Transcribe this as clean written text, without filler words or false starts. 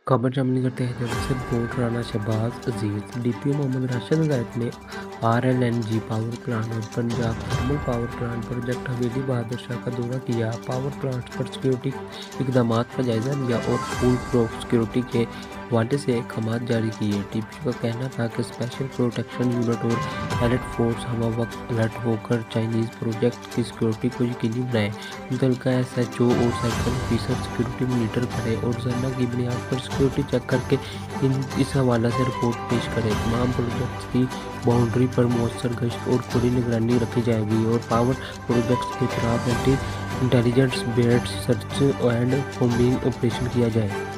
खबर शामिल करते हैं जब से बोर्ड राणा शहबाज अजीज डीपीओ मोहम्मद राशिद हदायत ने आरएलएनजी पावर प्लांट और Punjab thermal power plant project हवेली बहादुर शाह का दौरा किया। पावर प्लांट पर सिक्योरिटी इकदाम का जायजा लिया और फुल प्रूफ सिक्योरिटी के हवाले से अहकाम जारी किए। डीपीओ का कहना था कि स्पेशल प्रोटेक्शन यूनिट और एलिट फोर्स हवा वक्त अलर्ट होकर चाइनीज प्रोजेक्ट की सिक्योरिटी को यकीनी बनाए। मुतल्लिका एसएचओ और सेक्टर ऑफिसर सिक्योरिटी मॉनिटर करें और झरना की बुनियाद पर सिक्योरिटी चेक करके इस हवाले से रिपोर्ट पेश करें। तमाम प्रोजेक्ट्स की बाउंड्री पर मौसर गश्त और कड़ी निगरानी रखी जाएगी और पावर प्रोजेक्ट्स के खिलाफ anti intelligence based search and combing operation किया जाए।